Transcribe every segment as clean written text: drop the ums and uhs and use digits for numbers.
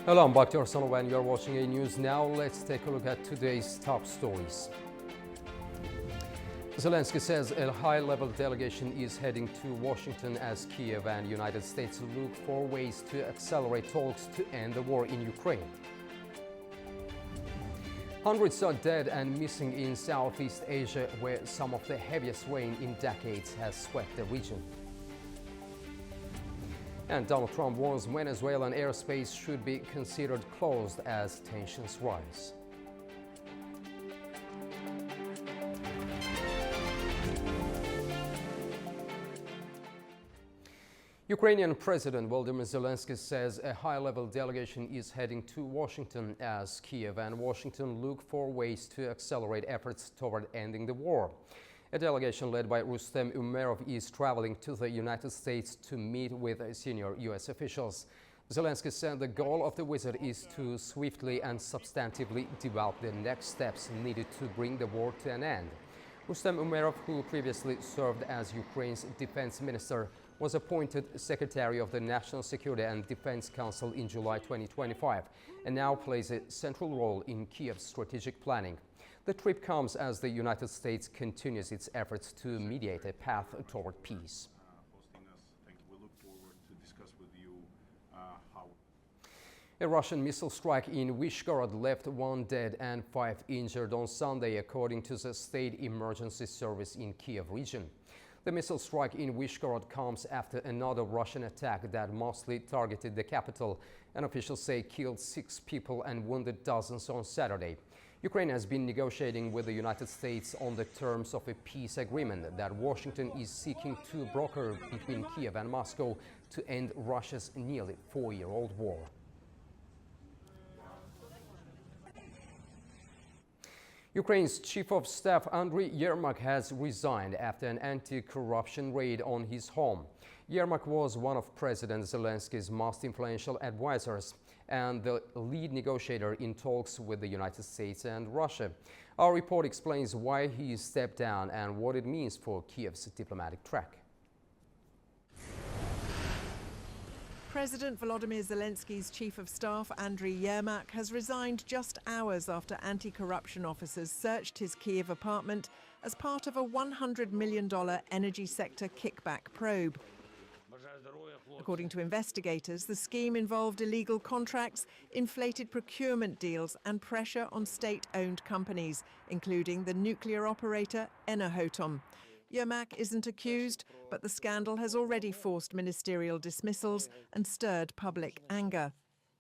Hello, I'm Bakhtiar Sanov and you're watching A News Now. Let's take a look at today's top stories. Zelensky says a high-level delegation is heading to Washington as Kiev and United States look for ways to accelerate talks to end the war in Ukraine. Hundreds are dead and missing in Southeast Asia, where some of the heaviest rain in decades has swept the region. And Donald Trump warns Venezuelan airspace should be considered closed as tensions rise. Ukrainian President Volodymyr Zelensky says a high-level delegation is heading to Washington as Kiev and Washington look for ways to accelerate efforts toward ending the war. A delegation led by Rustem Umerov is traveling to the United States to meet with senior U.S. officials. Zelensky said the goal of the visit is to swiftly and substantively develop the next steps needed to bring the war to an end. Rustem Umerov, who previously served as Ukraine's defense minister, was appointed Secretary of the National Security and Defense Council in July 2025 and now plays a central role in Kiev's strategic planning. The trip comes as the United States continues its efforts to mediate a path toward peace. We look forward to discuss with you how. A Russian missile strike in Vyshgorod left 1 dead and 5 injured on Sunday, according to the State Emergency Service in Kiev region. The missile strike in Vyshgorod comes after another Russian attack that mostly targeted the capital, and officials say killed 6 people and wounded dozens on Saturday. Ukraine has been negotiating with the United States on the terms of a peace agreement that Washington is seeking to broker between Kiev and Moscow to end Russia's nearly 4-year-old war. Ukraine's Chief of Staff Andriy Yermak has resigned after an anti-corruption raid on his home. Yermak was one of President Zelensky's most influential advisors and the lead negotiator in talks with the United States and Russia. Our report explains why he stepped down and what it means for Kiev's diplomatic track. President Volodymyr Zelensky's chief of staff, Andriy Yermak, has resigned just hours after anti-corruption officers searched his Kiev apartment as part of a $100 million energy sector kickback probe. According to investigators, the scheme involved illegal contracts, inflated procurement deals and pressure on state-owned companies, including the nuclear operator Enerhoatom. Yermak isn't accused, but the scandal has already forced ministerial dismissals and stirred public anger.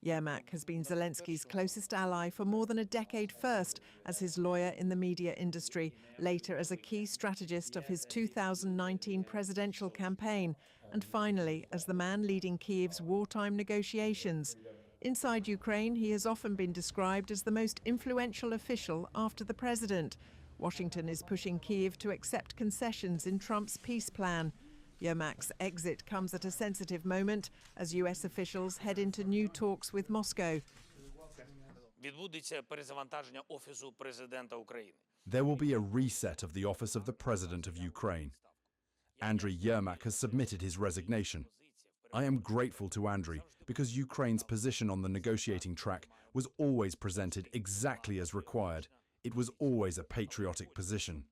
Yermak has been Zelensky's closest ally for more than a decade, first as his lawyer in the media industry, later as a key strategist of his 2019 presidential campaign, and finally as the man leading Kiev's wartime negotiations. Inside Ukraine, he has often been described as the most influential official after the president. Washington is pushing Kiev to accept concessions in Trump's peace plan. Yermak's exit comes at a sensitive moment as US officials head into new talks with Moscow. There will be a reset of the office of the President of Ukraine. Andriy Yermak has submitted his resignation. I am grateful to Andriy because Ukraine's position on the negotiating track was always presented exactly as required. It was always a patriotic position.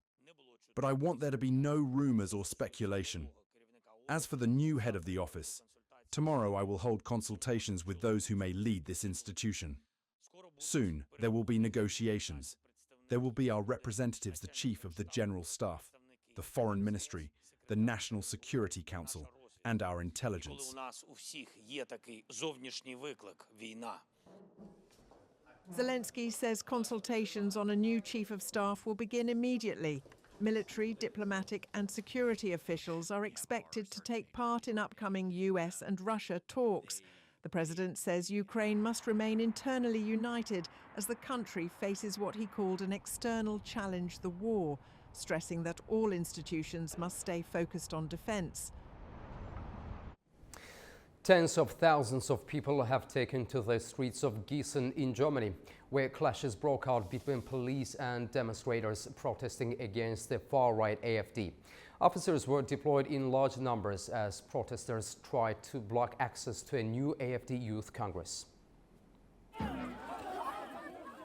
But I want there to be no rumors or speculation. As for the new head of the office, tomorrow I will hold consultations with those who may lead this institution. Soon there will be negotiations. There will be our representatives, the Chief of the General Staff, the Foreign Ministry, the National Security Council, and our intelligence. Zelensky says consultations on a new chief of staff will begin immediately. Military, diplomatic and security officials are expected to take part in upcoming US and Russia talks. The president says Ukraine must remain internally united as the country faces what he called an external challenge, the war, stressing that all institutions must stay focused on defense. Tens of thousands of people have taken to the streets of Gießen in Germany, where clashes broke out between police and demonstrators protesting against the far-right AfD. Officers were deployed in large numbers as protesters tried to block access to a new AfD Youth Congress.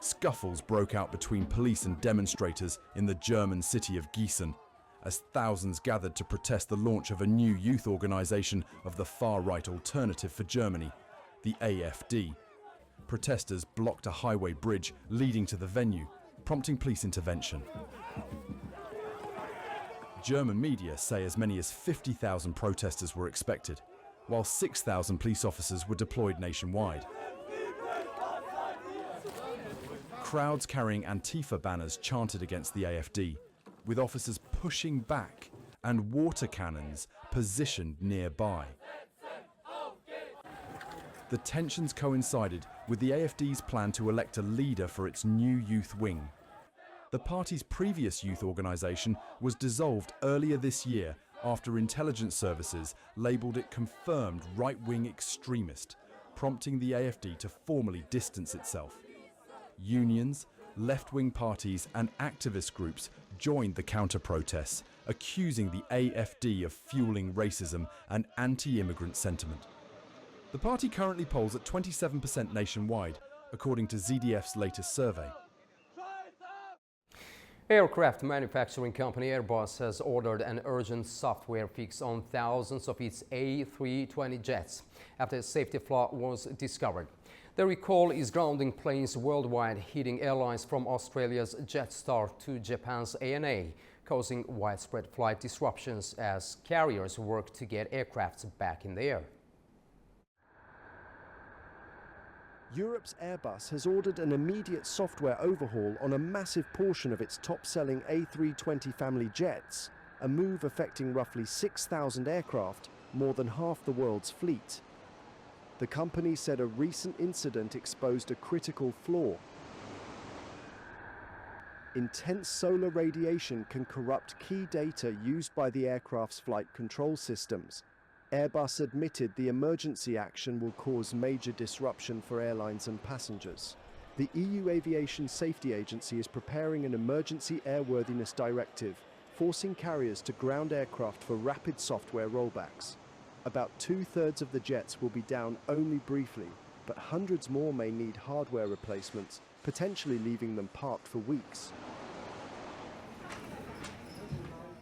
Scuffles broke out between police and demonstrators in the German city of Gießen, as thousands gathered to protest the launch of a new youth organisation of the far-right Alternative for Germany, the AfD. Protesters blocked a highway bridge leading to the venue, prompting police intervention. German media say as many as 50,000 protesters were expected, while 6,000 police officers were deployed nationwide. Crowds carrying Antifa banners chanted against the AfD, with officers pushing back and water cannons positioned nearby. The tensions coincided with the AfD's plan to elect a leader for its new youth wing. The party's previous youth organisation was dissolved earlier this year after intelligence services labelled it confirmed right-wing extremist, prompting the AfD to formally distance itself. Unions, left-wing parties and activist groups joined the counter-protests, accusing the AfD of fueling racism and anti-immigrant sentiment. The party currently polls at 27% nationwide, according to ZDF's latest survey. Aircraft manufacturing company Airbus has ordered an urgent software fix on thousands of its A320 jets after a safety flaw was discovered. The recall is grounding planes worldwide, hitting airlines from Australia's Jetstar to Japan's ANA, causing widespread flight disruptions as carriers work to get aircraft back in the air. Europe's Airbus has ordered an immediate software overhaul on a massive portion of its top-selling A320 family jets, a move affecting roughly 6,000 aircraft, more than half the world's fleet. The company said a recent incident exposed a critical flaw. Intense solar radiation can corrupt key data used by the aircraft's flight control systems. Airbus admitted the emergency action will cause major disruption for airlines and passengers. The EU Aviation Safety Agency is preparing an emergency airworthiness directive, forcing carriers to ground aircraft for rapid software rollbacks. About two-thirds of the jets will be down only briefly, but hundreds more may need hardware replacements, potentially leaving them parked for weeks.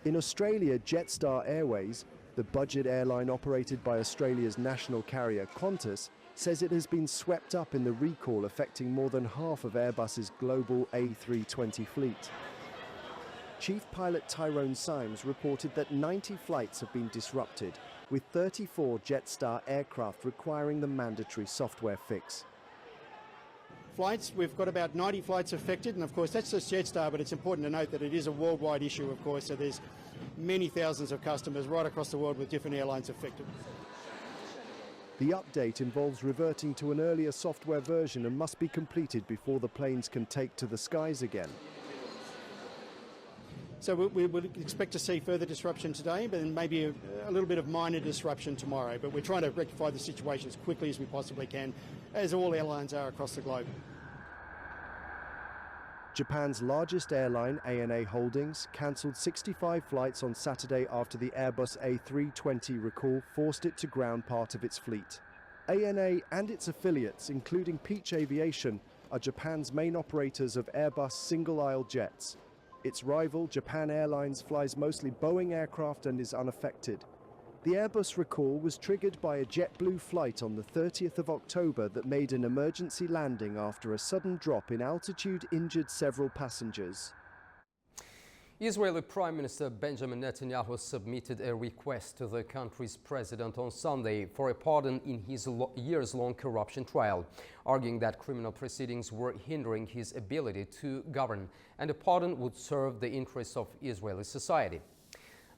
In Australia, Jetstar Airways, the budget airline operated by Australia's national carrier Qantas, says it has been swept up in the recall affecting more than half of Airbus's global A320 fleet. Chief pilot Tyrone Symes reported that 90 flights have been disrupted, with 34 Jetstar aircraft requiring the mandatory software fix. Flights, we've got about 90 flights affected, and of course that's just Jetstar, but it's important to note that it is a worldwide issue, of course, so there's many thousands of customers right across the world with different airlines affected. The update involves reverting to an earlier software version and must be completed before the planes can take to the skies again. So we would expect to see further disruption today, but then maybe a little bit of minor disruption tomorrow. But we're trying to rectify the situation as quickly as we possibly can, as all airlines are across the globe. Japan's largest airline, ANA Holdings, cancelled 65 flights on Saturday after the Airbus A320 recall forced it to ground part of its fleet. ANA and its affiliates, including Peach Aviation, are Japan's main operators of Airbus single-aisle jets. Its rival, Japan Airlines, flies mostly Boeing aircraft and is unaffected. The Airbus recall was triggered by a JetBlue flight on the 30th of October that made an emergency landing after a sudden drop in altitude injured several passengers. Israeli Prime Minister Benjamin Netanyahu submitted a request to the country's president on Sunday for a pardon in his years-long corruption trial, arguing that criminal proceedings were hindering his ability to govern, and the pardon would serve the interests of Israeli society.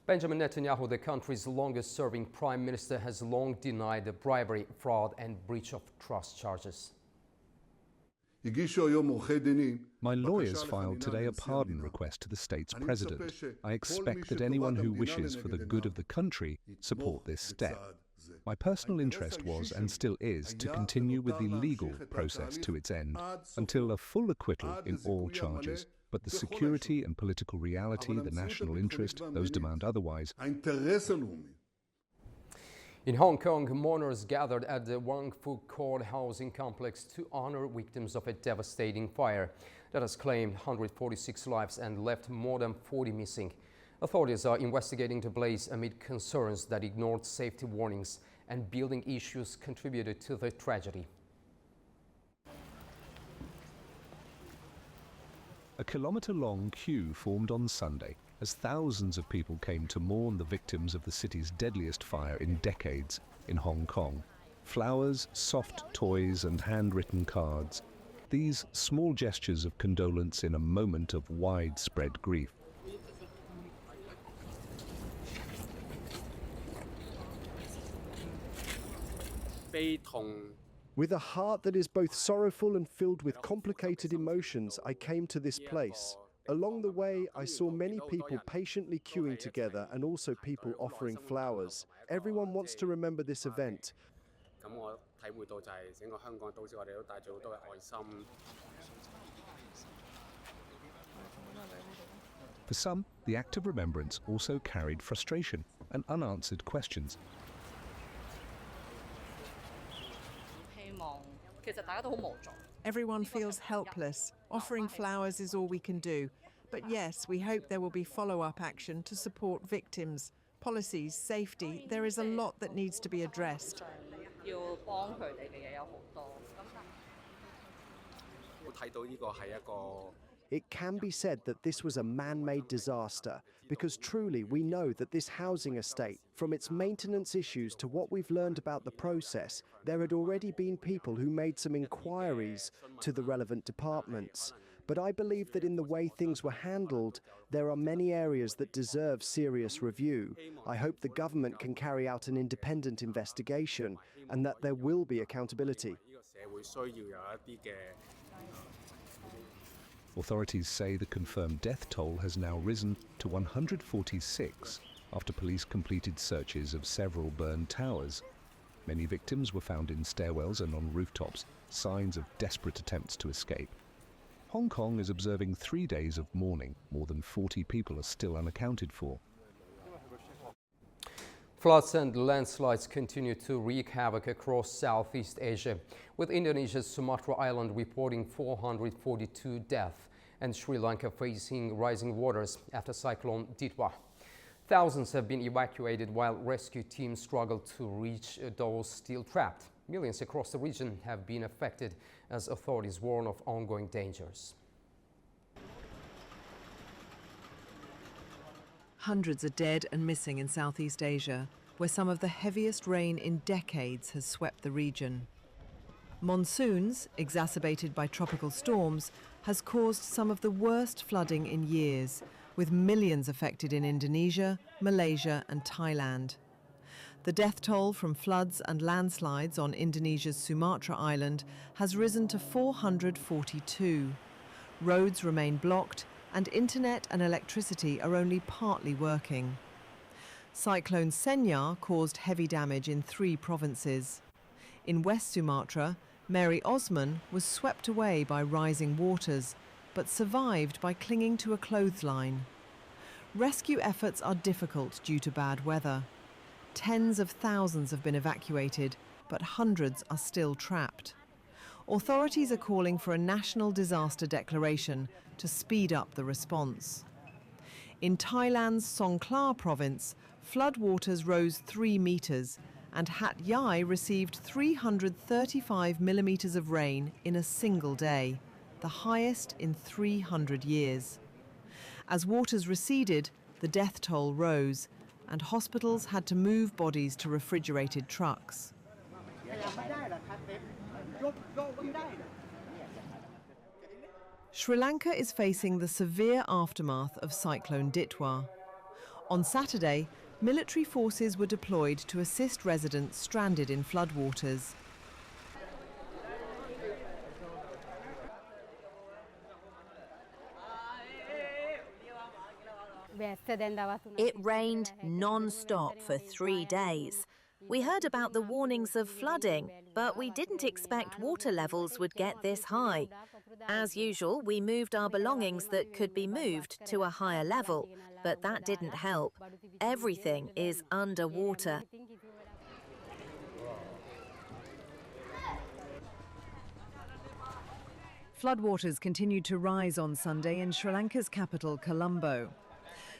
Benjamin Netanyahu, the country's longest-serving prime minister, has long denied the bribery, fraud and breach of trust charges. My lawyers filed today a pardon request to the state's president. I expect that anyone who wishes for the good of the country support this step. My personal interest was, and still is, to continue with the legal process to its end until a full acquittal in all charges. But the security and political reality, the national interest, those demand otherwise. In Hong Kong, mourners gathered at the Wang Fu Court housing complex to honor victims of a devastating fire that has claimed 146 lives and left more than 40 missing. Authorities are investigating the blaze amid concerns that ignored safety warnings and building issues contributed to the tragedy. A kilometre-long queue formed on Sunday as thousands of people came to mourn the victims of the city's deadliest fire in decades in Hong Kong. Flowers, soft toys and handwritten cards. These small gestures of condolence in a moment of widespread grief. With a heart that is both sorrowful and filled with complicated emotions, I came to this place. Along the way, I saw many people patiently queuing together and also people offering flowers. Everyone wants to remember this event. For some, the act of remembrance also carried frustration and unanswered questions. Everyone feels helpless. Offering flowers is all we can do. But yes, we hope there will be follow-up action to support victims. Policies, safety, there is a lot that needs to be addressed. It can be said that this was a man-made disaster, because truly we know that this housing estate, from its maintenance issues to what we've learned about the process, there had already been people who made some inquiries to the relevant departments. But I believe that in the way things were handled, there are many areas that deserve serious review. I hope the government can carry out an independent investigation and that there will be accountability. Authorities say the confirmed death toll has now risen to 146 after police completed searches of several burned towers. Many victims were found in stairwells and on rooftops, signs of desperate attempts to escape. Hong Kong is observing 3 days of mourning. More than 40 people are still unaccounted for. Floods and landslides continue to wreak havoc across Southeast Asia, with Indonesia's Sumatra Island reporting 442 deaths and Sri Lanka facing rising waters after Cyclone Ditwa. Thousands have been evacuated while rescue teams struggle to reach those still trapped. Millions across the region have been affected as authorities warn of ongoing dangers. Hundreds are dead and missing in Southeast Asia, where some of the heaviest rain in decades has swept the region. Monsoons, exacerbated by tropical storms, has caused some of the worst flooding in years, with millions affected in Indonesia, Malaysia and Thailand. The death toll from floods and landslides on Indonesia's Sumatra Island has risen to 442. Roads remain blocked, and internet and electricity are only partly working. Cyclone Senya caused heavy damage in 3 provinces. In West Sumatra, Mary Osman was swept away by rising waters, but survived by clinging to a clothesline. Rescue efforts are difficult due to bad weather. Tens of thousands have been evacuated, but hundreds are still trapped. Authorities are calling for a national disaster declaration to speed up the response. In Thailand's Songkhla province, floodwaters rose 3 metres and Hat Yai received 335 millimetres of rain in a single day, the highest in 300 years. As waters receded, the death toll rose, and hospitals had to move bodies to refrigerated trucks. Sri Lanka is facing the severe aftermath of Cyclone Ditwa. On Saturday, military forces were deployed to assist residents stranded in floodwaters. It rained non-stop for 3 days. We heard about the warnings of flooding, but we didn't expect water levels would get this high. As usual, we moved our belongings that could be moved to a higher level, but that didn't help. Everything is underwater. Floodwaters continued to rise on Sunday in Sri Lanka's capital, Colombo.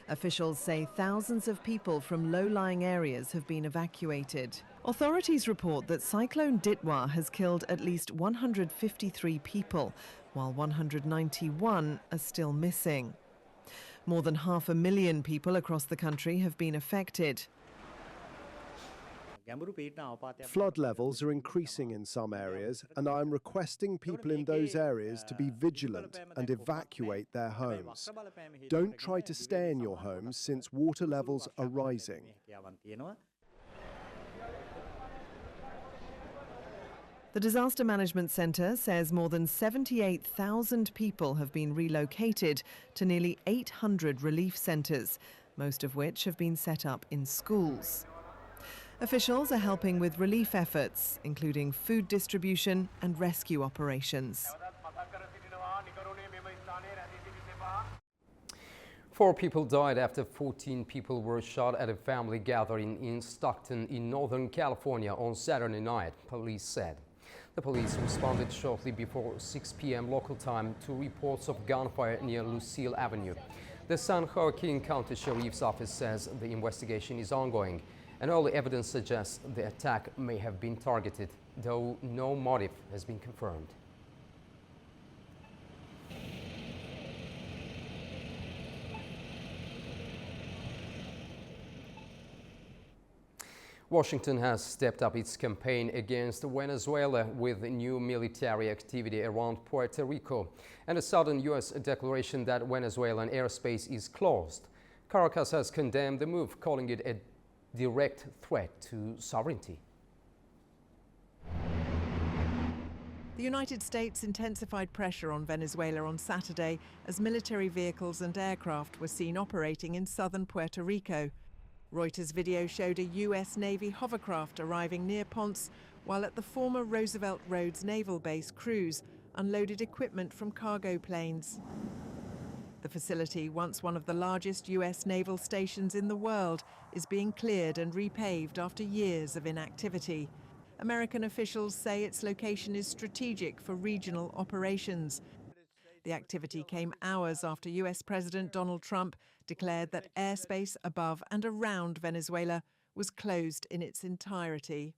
Officials say thousands of people from low-lying areas have been evacuated. Authorities report that Cyclone Ditwa has killed at least 153 people, while 191 are still missing. More than 500,000 people across the country have been affected. Flood levels are increasing in some areas, and I am requesting people in those areas to be vigilant and evacuate their homes. Don't try to stay in your homes since water levels are rising. The Disaster Management Centre says more than 78,000 people have been relocated to nearly 800 relief centres, most of which have been set up in schools. Officials are helping with relief efforts, including food distribution and rescue operations. 4 people died after 14 people were shot at a family gathering in Stockton in Northern California on Saturday night, police said. The police responded shortly before 6 p.m. local time to reports of gunfire near Lucille Avenue. The San Joaquin County Sheriff's Office says the investigation is ongoing, and early evidence suggests the attack may have been targeted, though no motive has been confirmed. Washington has stepped up its campaign against Venezuela with new military activity around Puerto Rico and a sudden U.S. declaration that Venezuelan airspace is closed. Caracas has condemned the move, calling it a direct threat to sovereignty. The United States intensified pressure on Venezuela on Saturday as military vehicles and aircraft were seen operating in southern Puerto Rico. Reuters video showed a U.S. Navy hovercraft arriving near Ponce, while at the former Roosevelt Roads Naval Base, crews unloaded equipment from cargo planes. The facility, once one of the largest U.S. naval stations in the world, is being cleared and repaved after years of inactivity. American officials say its location is strategic for regional operations. The activity came hours after U.S. President Donald Trump declared that airspace above and around Venezuela was closed in its entirety.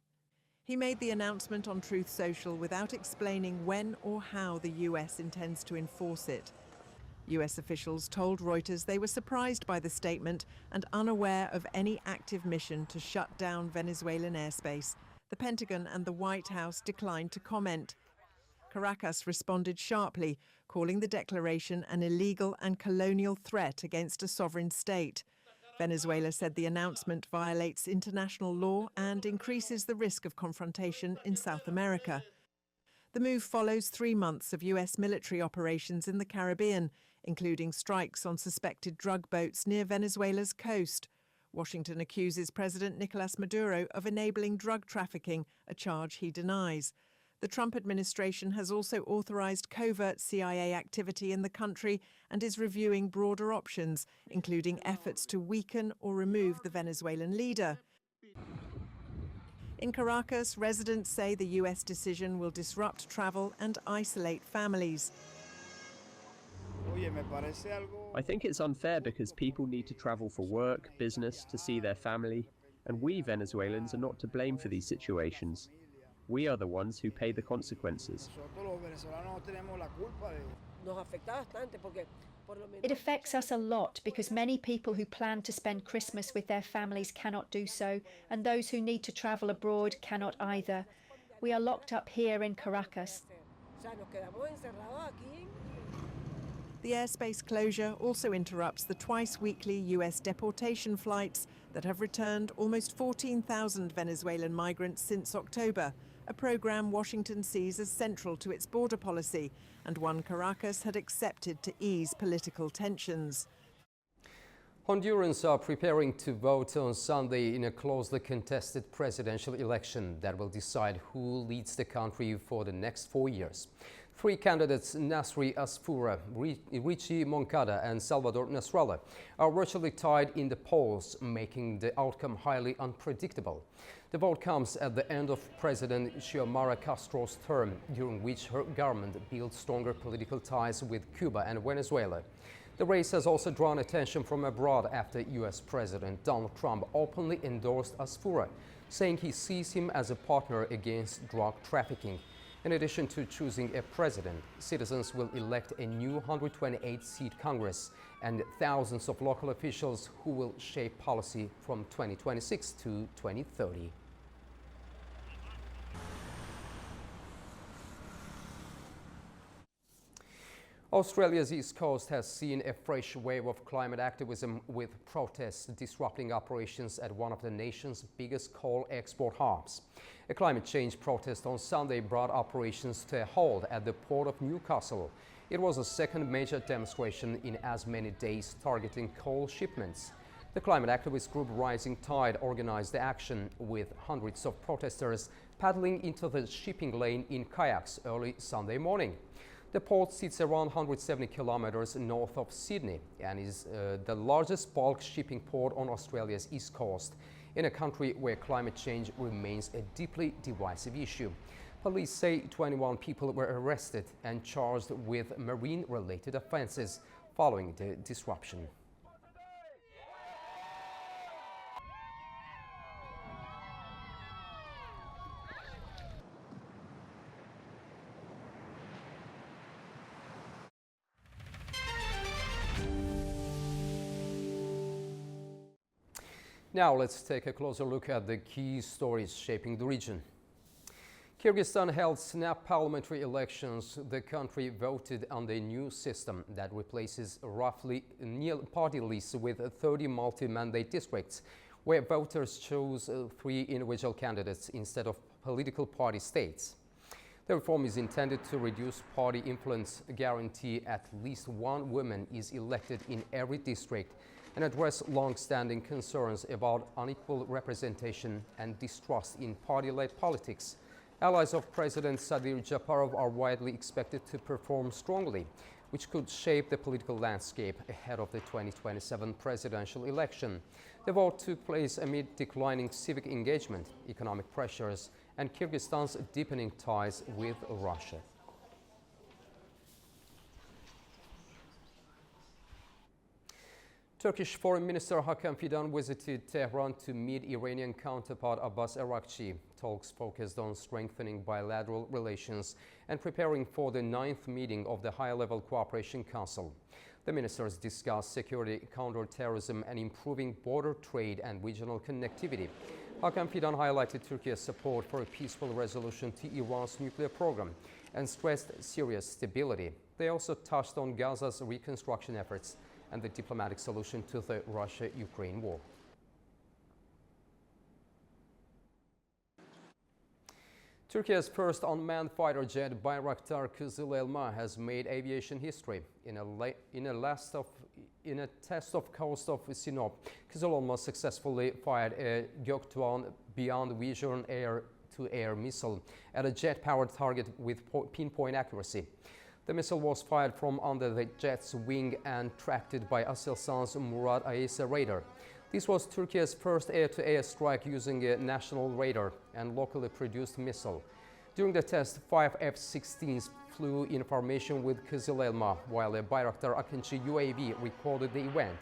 He made the announcement on Truth Social without explaining when or how the U.S. intends to enforce it. U.S. officials told Reuters they were surprised by the statement and unaware of any active mission to shut down Venezuelan airspace. The Pentagon and the White House declined to comment. Caracas responded sharply, calling the declaration an illegal and colonial threat against a sovereign state. Venezuela said the announcement violates international law and increases the risk of confrontation in South America. The move follows 3 months of U.S. military operations in the Caribbean, including strikes on suspected drug boats near Venezuela's coast. Washington accuses President Nicolas Maduro of enabling drug trafficking, a charge he denies. The Trump administration has also authorized covert CIA activity in the country and is reviewing broader options, including efforts to weaken or remove the Venezuelan leader. In Caracas, residents say the U.S. decision will disrupt travel and isolate families. I think it's unfair because people need to travel for work, business, to see their family, and we Venezuelans are not to blame for these situations. We are the ones who pay the consequences. It affects us a lot because many people who plan to spend Christmas with their families cannot do so, and those who need to travel abroad cannot either. We are locked up here in Caracas. The airspace closure also interrupts the twice-weekly U.S. deportation flights that have returned almost 14,000 Venezuelan migrants since October, a program Washington sees as central to its border policy and one Caracas had accepted to ease political tensions. Hondurans are preparing to vote on Sunday in a closely contested presidential election that will decide who leads the country for the next 4 years. Three candidates, Nasri Asfoura, Richie Moncada and Salvador Nasrallah, are virtually tied in the polls, making the outcome highly unpredictable. The vote comes at the end of President Xiomara Castro's term, during which her government built stronger political ties with Cuba and Venezuela. The race has also drawn attention from abroad after U.S. President Donald Trump openly endorsed Asfoura, saying he sees him as a partner against drug trafficking. In addition to choosing a president, citizens will elect a new 128-seat Congress and thousands of local officials who will shape policy from 2026 to 2030. Australia's east coast has seen a fresh wave of climate activism, with protests disrupting operations at one of the nation's biggest coal export hubs. A climate change protest on Sunday brought operations to a halt at the port of Newcastle. It was the second major demonstration in as many days targeting coal shipments. The climate activist group Rising Tide organized the action, with hundreds of protesters paddling into the shipping lane in kayaks early Sunday morning. The port sits around 170 kilometers north of Sydney and is the largest bulk shipping port on Australia's east coast, in a country where climate change remains a deeply divisive issue. Police say 21 people were arrested and charged with marine-related offences following the disruption. Now let's take a closer look at the key stories shaping the region. Kyrgyzstan held snap parliamentary elections. The country voted on the new system that replaces roughly nil party lists with 30 multi-mandate districts, where voters chose 3 individual candidates instead of political party states. The reform is intended to reduce party influence, guarantee at least one woman is elected in every district, and address long-standing concerns about unequal representation and distrust in party-led politics. Allies of President Sadir Japarov are widely expected to perform strongly, which could shape the political landscape ahead of the 2027 presidential election. The vote took place amid declining civic engagement, economic pressures, and Kyrgyzstan's deepening ties with Russia. Turkish Foreign Minister Hakan Fidan visited Tehran to meet Iranian counterpart Abbas Araghchi. Talks focused on strengthening bilateral relations and preparing for the 9th meeting of the High-Level Cooperation Council. The ministers discussed security, counter-terrorism, and improving border trade and regional connectivity. Hakan Fidan highlighted Turkey's support for a peaceful resolution to Iran's nuclear program and stressed Syria's stability. They also touched on Gaza's reconstruction efforts and the diplomatic solution to the Russia-Ukraine war. Turkey's first unmanned fighter jet, Bayraktar Kızıl Elma, has made aviation history. In a test of coast of Sinop, Kızıl Elma successfully fired a Göktuğan Beyond Vision air-to-air missile at a jet-powered target with pinpoint accuracy. The missile was fired from under the jet's wing and tracked by Aselsan's Murat Ayesa radar. This was Turkey's first air-to-air strike using a national radar and locally produced missile. During the test, 5 F-16s flew in formation with Kızıl Elma, while a Bayraktar Akıncı UAV recorded the event.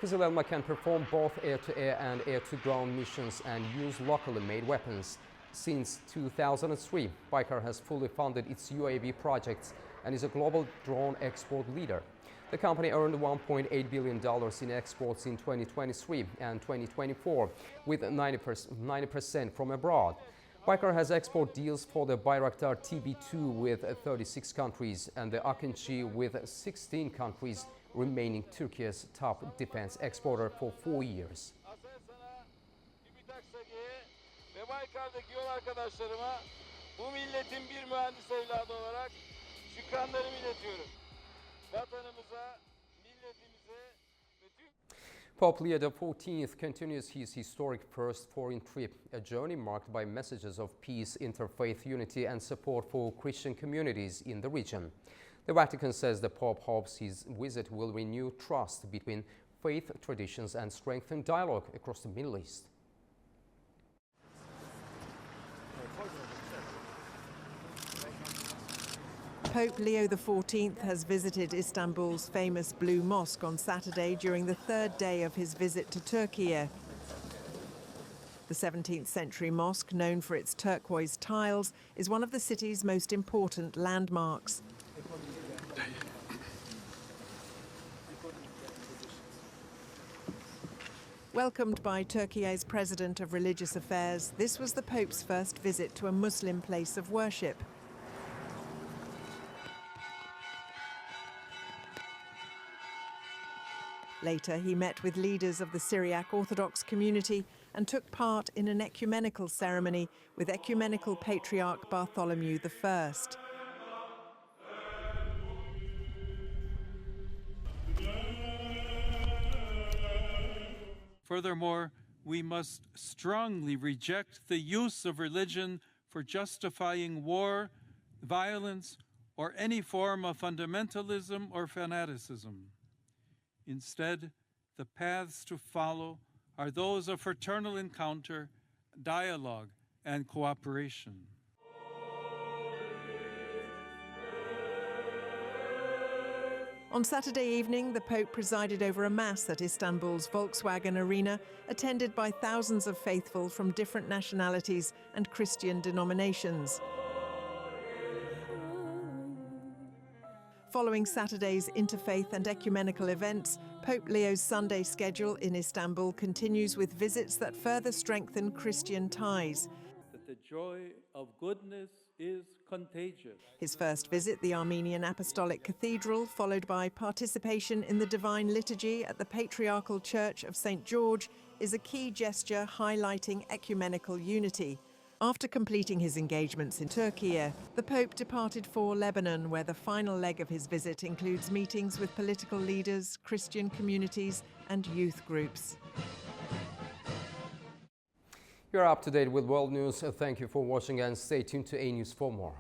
Kızıl Elma can perform both air-to-air and air-to-ground missions and use locally made weapons. Since 2003, Baykar has fully funded its UAV projects and is a global drone export leader. The company earned $1.8 billion in exports in 2023 and 2024, with 90% from abroad. Baykar has export deals for the Bayraktar TB2 with 36 countries and the Akıncı with 16 countries, remaining Turkey's top defense exporter for 4 years. Pope Leo XIV continues his historic first foreign trip, a journey marked by messages of peace, interfaith unity and support for Christian communities in the region. The Vatican says the Pope hopes his visit will renew trust between faith traditions and strengthen dialogue across the Middle East. Pope Leo XIV has visited Istanbul's famous Blue Mosque on Saturday during the third day of his visit to Turkey. The 17th century mosque, known for its turquoise tiles, is one of the city's most important landmarks. Welcomed by Turkey's President of Religious Affairs, this was the Pope's first visit to a Muslim place of worship. Later, he met with leaders of the Syriac Orthodox community and took part in an ecumenical ceremony with Ecumenical Patriarch Bartholomew I. Furthermore, we must strongly reject the use of religion for justifying war, violence, or any form of fundamentalism or fanaticism. Instead, the paths to follow are those of fraternal encounter, dialogue, and cooperation. On Saturday evening, the Pope presided over a mass at Istanbul's Volkswagen Arena, attended by thousands of faithful from different nationalities and Christian denominations. Following Saturday's interfaith and ecumenical events, Pope Leo's Sunday schedule in Istanbul continues with visits that further strengthen Christian ties. That the joy of goodness is contagious. His first visit, the Armenian Apostolic Cathedral, followed by participation in the Divine Liturgy at the Patriarchal Church of St. George, is a key gesture highlighting ecumenical unity. After completing his engagements in Turkey, the Pope departed for Lebanon, where the final leg of his visit includes meetings with political leaders, Christian communities and youth groups. You're up to date with world news. Thank you for watching and stay tuned to A News for more.